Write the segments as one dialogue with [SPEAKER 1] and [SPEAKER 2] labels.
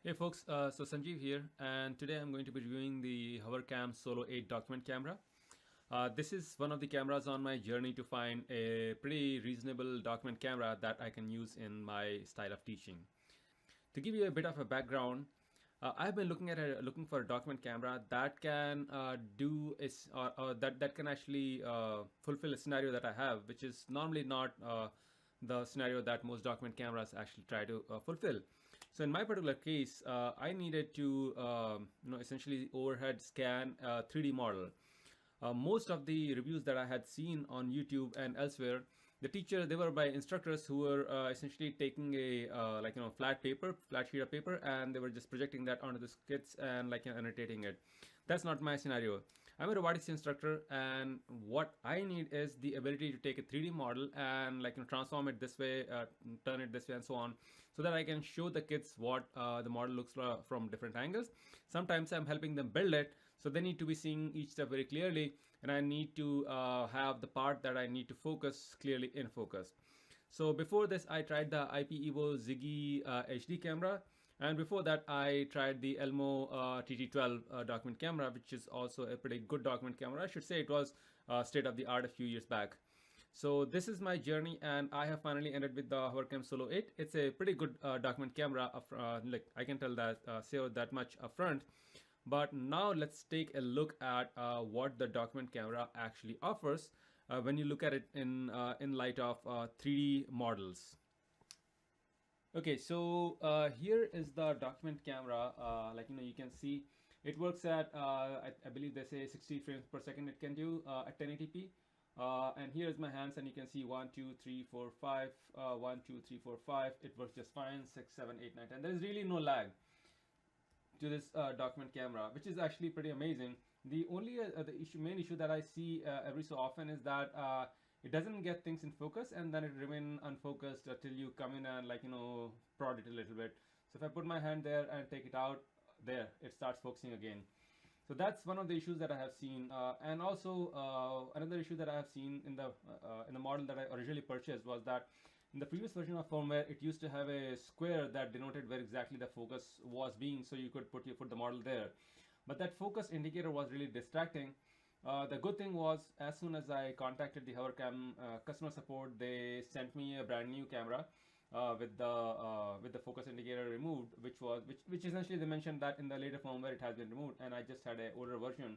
[SPEAKER 1] Hey folks, so Sanjeev here, and today I'm going to be reviewing the Hovercam Solo 8 document camera. This is one of the cameras on my journey to find a pretty reasonable document camera that I can use in my style of teaching. To give you a bit of a background, I've been looking for a document camera that can do is or that can actually fulfill a scenario that I have, which is normally not the scenario that most document cameras actually try to fulfill. So in my particular case, I needed to essentially overhead scan a 3D model. Most of the reviews that I had seen on YouTube and elsewhere, they were by instructors who were essentially taking a flat sheet of paper, and they were just projecting that onto the skits and annotating it. That's not my scenario. I'm a robotics instructor, and what I need is the ability to take a 3D model and transform it this way, turn it this way, and so on, so that I can show the kids what the model looks like from different angles. Sometimes I'm helping them build it, so they need to be seeing each step very clearly, and I need to have the part that I need to focus clearly in focus. So before this, I tried the IP Evo Ziggy HD camera, and before that, I tried the Elmo TT12 document camera, which is also a pretty good document camera. I should say it was state of the art a few years back. So this is my journey, and I have finally ended with the Hovercam Solo 8. It's a pretty good document camera. Like I can tell that say that much upfront. But now let's take a look at what the document camera actually offers when you look at it in light of 3D models. Okay, so here is the document camera. You can see it works at I believe they say 60 frames per second it can do at 1080p. And here's my hands, and you can see 1, 2, 3, 4, 5, 1, 2, 3, 4, 5. It works just fine. 6, 7, 8, 9, 10. There is really no lag to this document camera, which is actually pretty amazing. The only main issue that I see every so often is that it doesn't get things in focus, and then it remain unfocused till you come in and prod it a little bit. So if I put my hand there and take it out, there it starts focusing again. So that's one of the issues that I have seen, and also another issue that I have seen in the model that I originally purchased was that in the previous version of firmware, it used to have a square that denoted where exactly the focus was being, so you could put the model there. But that focus indicator was really distracting. The good thing was, as soon as I contacted the Hovercam customer support, they sent me a brand new camera with the focus indicator removed, which essentially they mentioned that in the later firmware it has been removed, and I just had an older version,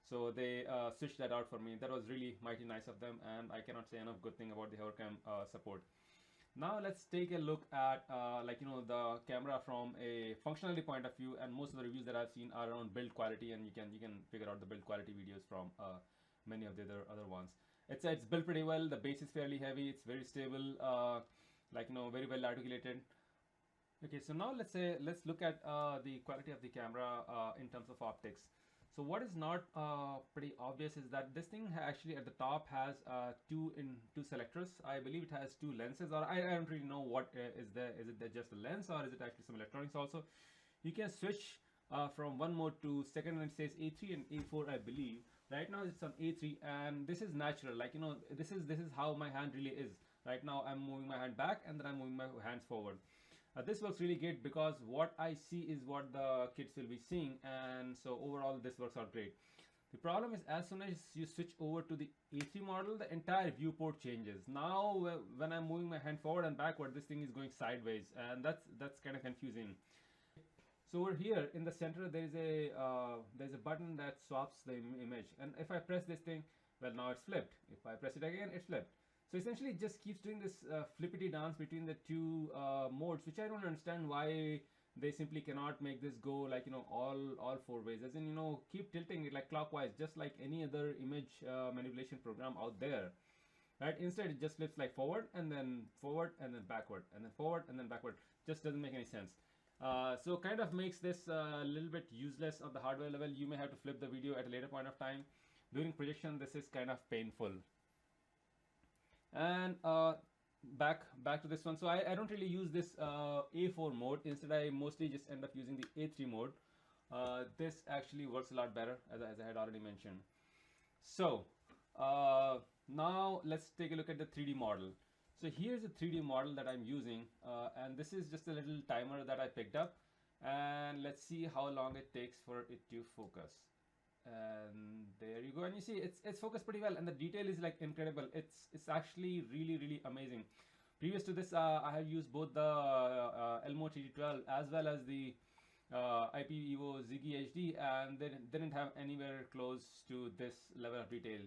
[SPEAKER 1] so they switched that out for me. That was really mighty nice of them, and I cannot say enough good thing about the Hovercam support. Now let's take a look at the camera from a functionality point of view, and most of the reviews that I've seen are around build quality, and you can figure out the build quality videos from many of the other ones. It's built pretty well. The base is fairly heavy. It's very stable. Very well articulated. Okay, so now let's look at the quality of the camera in terms of optics. So what is not pretty obvious is that this thing actually at the top has two selectors. I believe it has two lenses, or I don't really know what is there. Is it just a lens, or is it actually some electronics also? You can switch from one mode to second, and it says A3 and A4, I believe. Right now it's on A3, and this is natural. This is how my hand really is. Right now I'm moving my hand back, and then I'm moving my hands forward. This works really great because what I see is what the kids will be seeing, and so overall this works out great. The problem is, as soon as you switch over to the A3 model, the entire viewport changes. Now when I'm moving my hand forward and backward, this thing is going sideways, and that's kind of confusing. So over here in the center there's a button that swaps the image, and if I press this thing, well, now it's flipped. If I press it again, it's flipped. So essentially it just keeps doing this flippity dance between the two modes, which I don't understand why they simply cannot make this go all four ways, as in keep tilting it like clockwise, just like any other image manipulation program out there, right? Instead it just flips like forward and then backward and then forward and then backward. Just doesn't make any sense. So kind of makes this a little bit useless on the hardware level. You may have to flip the video at a later point of time. During projection this is kind of painful. And back to this one. So I don't really use this A4 mode. Instead I mostly just end up using the A3 mode. This actually works a lot better, as I had already mentioned. So now let's take a look at the 3D model. So here's a 3D model that I'm using, and this is just a little timer that I picked up. and let's see how long it takes for it to focus. And there you go, and you see it's focused pretty well, and the detail is like incredible. It's actually really amazing. Previous to this, I have used both the Elmo TD12 as well as the IP Evo Ziggy HD, and they didn't have anywhere close to this level of detail.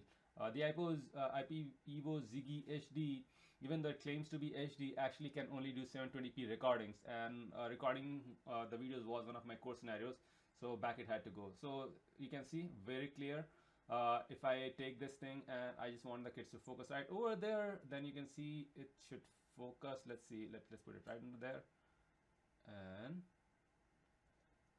[SPEAKER 1] The IP Evo Ziggy HD, even though it claims to be HD, actually can only do 720p recordings, and recording the videos was one of my core scenarios, so back it had to go. So you can see very clear. If I take this thing and I just want the kids to focus right over there, then you can see it should focus. Let's see, let's put it right into there,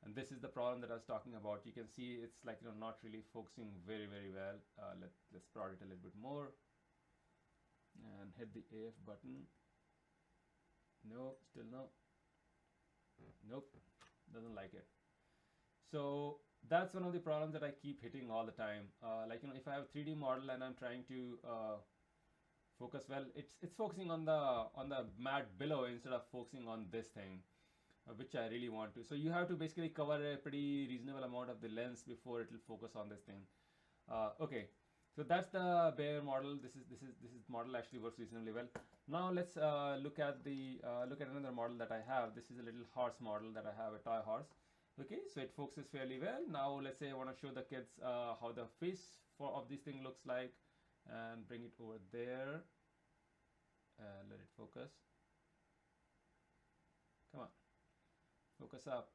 [SPEAKER 1] and this is the problem that I was talking about. You can see it's like, not really focusing very well. Let's prod it a little bit more and hit the AF button. No, still no. Nope, doesn't like it. So that's one of the problems that I keep hitting all the time. Like, if I have a 3D model and I'm trying to focus well, it's focusing on the mat below instead of focusing on this thing, which I really want to. So you have to basically cover a pretty reasonable amount of the lens before it will focus on this thing. Okay, so that's the bare model. This model actually works reasonably well. Now let's look at another model that I have. This is a little horse model that I have, a toy horse. Okay, so it focuses fairly well. Now let's say I want to show the kids how the face of this thing looks like, and bring it over there and let it focus. Come on, focus up.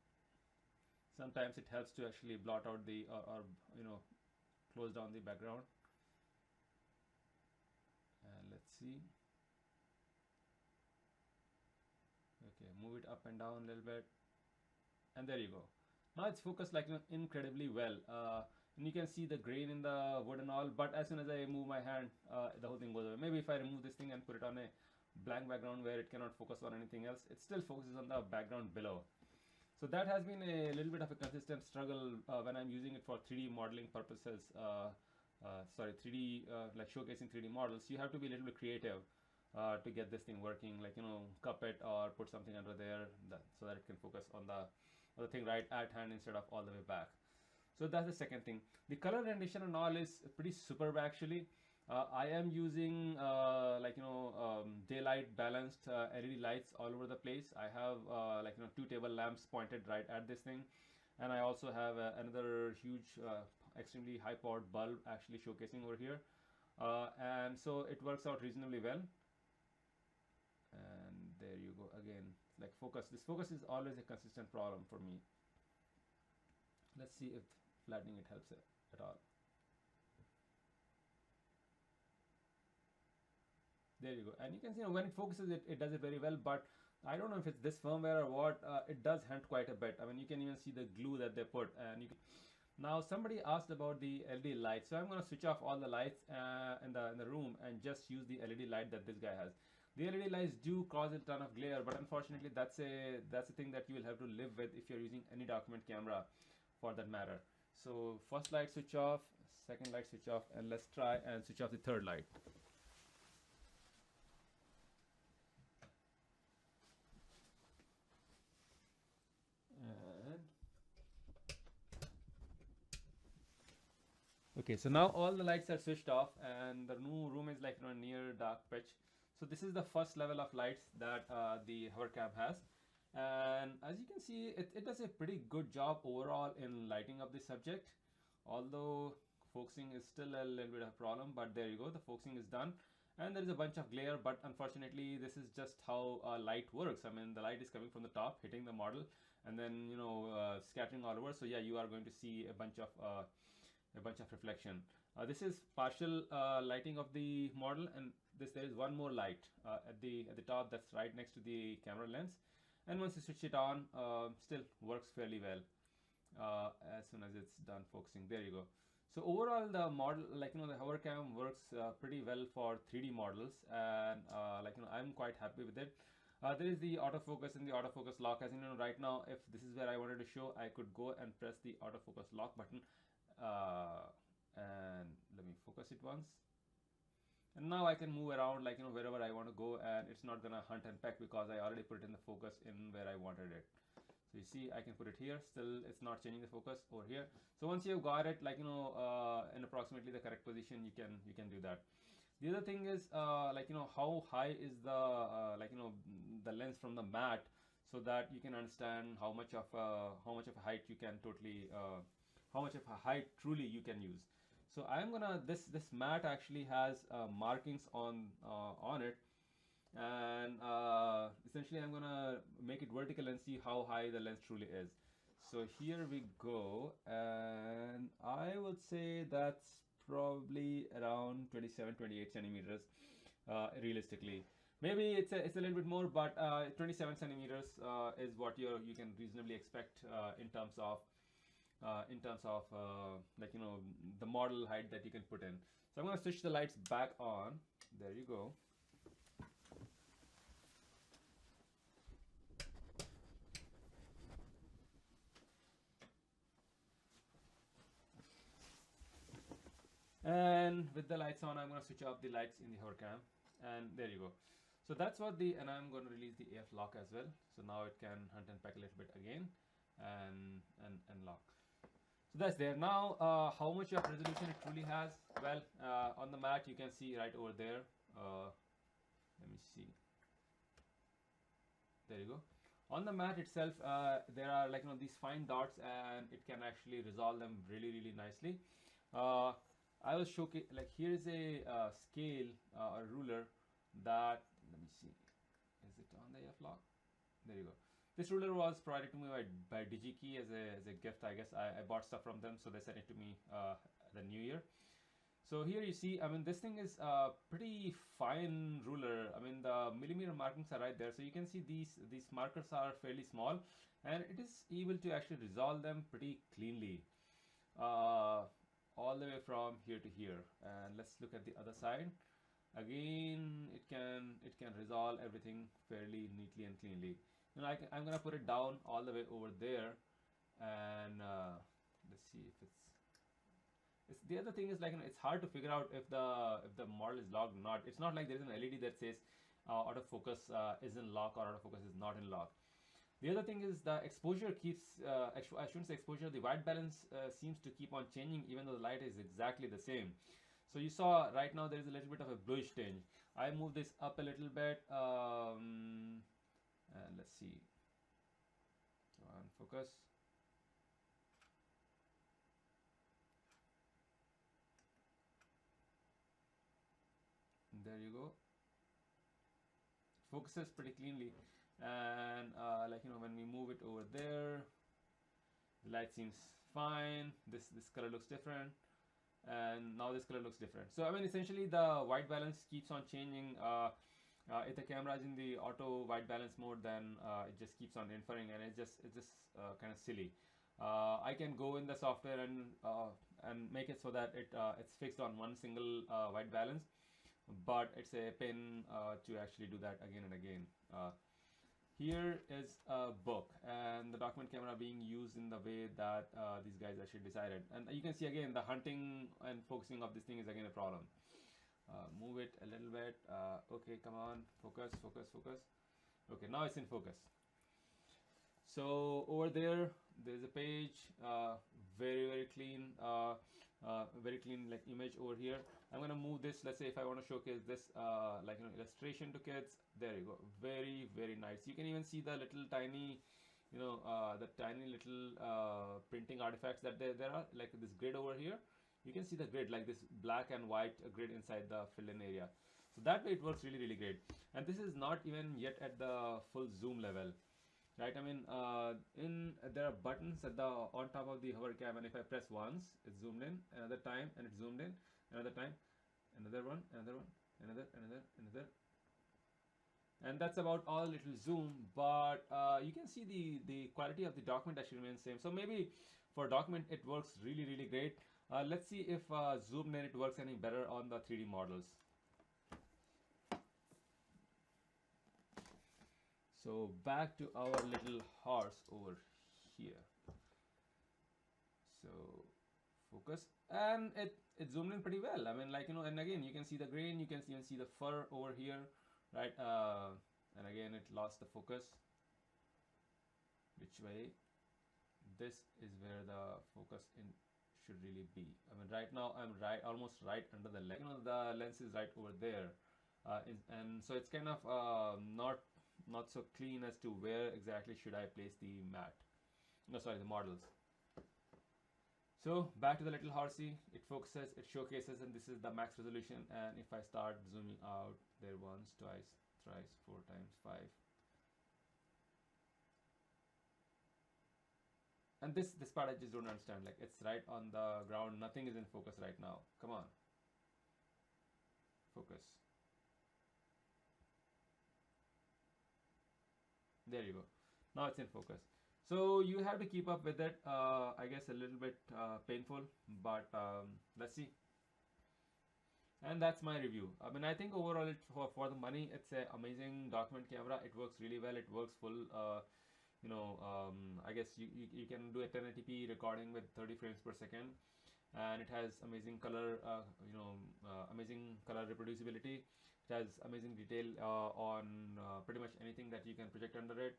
[SPEAKER 1] Sometimes it helps to actually blot out the or close down the background. And let's see. Okay, move it up and down a little bit, and there you go. Now it's focused like incredibly well, and you can see the grain in the wood and all, but as soon as I move my hand, the whole thing goes away. Maybe if I remove this thing and put it on a blank background where it cannot focus on anything else, it still focuses on the background below. So that has been a little bit of a consistent struggle when I'm using it for 3D modeling purposes. 3D like showcasing 3D models. You have to be a little bit creative to get this thing working, like cup it or put something under there so that it can focus on the thing right at hand instead of all the way back. So that's the second thing. The color rendition and all is pretty superb actually. I am using daylight balanced LED lights all over the place. I have 2 table lamps pointed right at this thing, and I also have another huge extremely high powered bulb actually showcasing over here, and so it works out reasonably well. And there you go again, like focus. This focus is always a consistent problem for me. Let's see if flattening it helps at all. There you go, and you can see when it focuses, it does it very well, but I don't know if it's this firmware or what, it does hint quite a bit. I mean, you can even see the glue that they put, and you can. Now somebody asked about the LED light, so I'm going to switch off all the lights in the room and just use the LED light that this guy has. The LED lights do cause a ton of glare, but unfortunately that's a thing that you will have to live with if you're using any document camera for that matter. So first light switch off, second light switch off, and let's try and switch off the third light. Okay, so now all the lights are switched off and the new room is like near dark pitch. So this is the first level of lights that the Hovercam has, and as you can see, it does a pretty good job overall in lighting up the subject, although focusing is still a little bit of a problem, but there you go, the focusing is done. And there is a bunch of glare, but unfortunately this is just how light works. I mean, the light is coming from the top, hitting the model, and then scattering all over. So yeah, you are going to see a bunch of reflection. This is partial lighting of the model, and there is one more light at the top that's right next to the camera lens, and once you switch it on, still works fairly well as soon as it's done focusing. There you go. So overall the model, the Hovercam works pretty well for 3D models, and I'm quite happy with it. There is the autofocus and the autofocus lock. As you know, right now, if this is where I wanted to show, I could go and press the autofocus lock button, and let me focus it once, and now I can move around wherever I want to go, and it's not gonna hunt and peck because I already put it in the focus in where I wanted it. So you see, I can put it here. Still, it's not changing the focus over here. So once you've got it, like in approximately the correct position, you can do that. The other thing is how high is the the lens from the mat, so that you can understand how much of a height you can totally how much of a height truly you can use. So I'm gonna this mat actually has markings on it, and essentially I'm gonna make it vertical and see how high the lens truly is. So here we go, and I would say that's probably around 27 28 centimeters realistically. Maybe it's a little bit more, but 27 centimeters is what you can reasonably expect in terms of the model height that you can put in. So I'm going to switch the lights back on. There you go. And with the lights on, I'm going to switch off the lights in the Hovercam, and there you go. So that's what and I'm going to release the AF lock as well. So now it can hunt and peck a little bit again, and lock. So that's there. Now, how much of resolution it truly has? Well, on the mat you can see right over there. Let me see. There you go. On the mat itself, there are these fine dots, and it can actually resolve them really nicely. I will showcase, here is a scale, a ruler that, let me see, is it on the AF lock? There you go. This ruler was provided to me by DigiKey as a gift, I guess. I bought stuff from them, so they sent it to me the new year. So here you see, I mean, this thing is a pretty fine ruler. I mean, the millimeter markings are right there. So you can see these markers are fairly small, and it is able to actually resolve them pretty cleanly. All the way from here to here. And let's look at the other side. Again, it can resolve everything fairly neatly and cleanly. You know, I'm gonna put it down all the way over there, and let's see if it's the other thing is it's hard to figure out if the model is locked or not. It's not like there's an LED that says autofocus is in lock or autofocus is not in lock. The other thing is the exposure keeps, I shouldn't say exposure, the white balance seems to keep on changing even though the light is exactly the same. So you saw right now there is a little bit of a bluish tinge. I move this up a little bit, and let's see. Come on, focus. There you go. Focuses pretty cleanly, and when we move it over there, the light seems fine. This color looks different, and now this color looks different. So I mean, essentially the white balance keeps on changing. If the camera is in the auto white balance mode, then it just keeps on inferring, and it's just kind of silly. I can go in the software and make it so that it's fixed on one single white balance, but it's a pain to actually do that again and again. Here is a book, and the document camera being used in the way that these guys actually decided. And you can see again the hunting and focusing of this thing is again a problem. Move it a little bit. Okay, come on, focus. Okay, now it's in focus. So over there is a page, very clean, image over here. I'm gonna move this. Let's say if I want to showcase this illustration to kids, there you go. Very nice. You can even see the little tiny the tiny little printing artifacts that there are, like this grid over here. You can see the grid, like this black and white grid inside the fill-in area. So that way it works really great. And this is not even yet at the full zoom level, right? I mean, there are buttons at the on top of the Hovercam, and if I press once, it's zoomed in. Another time, and it's zoomed in. Another time, another one, another, and that's about all it will zoom. But you can see the quality of the document actually remains same. So maybe for document it works really great. Let's see if zoomed in it works any better on the 3D models. So back to our little horse over here. So focus, and it zoomed in pretty well. I mean, and again you can see the grain, you can even see the fur over here, right? And again it lost the focus. which way. This is where the focus in should really be. I mean, right now I'm right, almost right under the lens. You know, the lens is right over there, and so it's kind of not so clean as to where exactly should I place the mat. No, sorry, the models. So back to the little horsey, it focuses, it showcases, and this is the max resolution. And if I start zooming out there once, twice, thrice, 4 times, 5. And this part I just don't understand. Like, it's right on the ground, nothing is in focus right now. Come on. Focus. There you go. Now it's in focus. So you have to keep up with it. I guess a little bit painful, but let's see. And that's my review. I mean, I think overall, for the money, it's an amazing document camera. It works really well. It works full. I guess you can do a 1080p recording with 30 frames per second, and it has amazing color. Amazing color reproducibility. It has amazing detail on pretty much anything that you can project under it.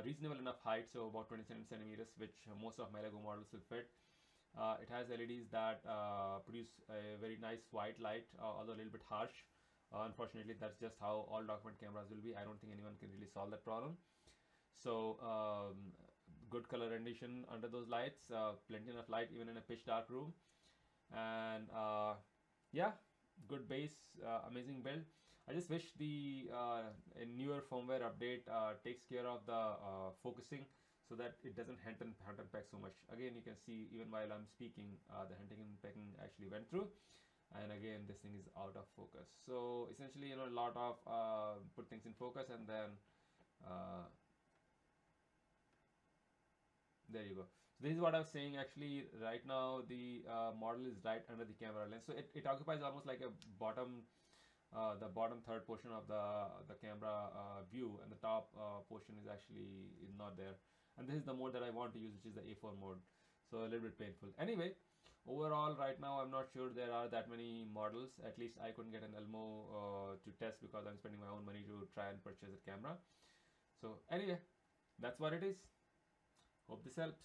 [SPEAKER 1] Reasonable enough height, so about 27 centimeters, which most of my Lego models will fit. It has LEDs that produce a very nice white light, although a little bit harsh. Unfortunately, that's just how all document cameras will be. I don't think anyone can really solve that problem. So good color rendition under those lights, plenty enough light even in a pitch dark room, and yeah, good base, amazing build. I just wish the a newer firmware update takes care of the focusing, so that it doesn't hunt and peck so much. Again, you can see even while I'm speaking, the hunting and pecking actually went through, and again this thing is out of focus. So essentially, a lot of put things in focus, and then there you go. So this is what I was saying. Actually, right now the model is right under the camera lens, so it occupies almost like a bottom. The bottom third portion of the camera view, and the top portion is actually not there. And this is the mode that I want to use, which is the A4 mode. So a little bit painful. Anyway, overall, right now I'm not sure there are that many models. At least I couldn't get an Elmo to test, because I'm spending my own money to try and purchase a camera. So anyway, that's what it is. Hope this helps.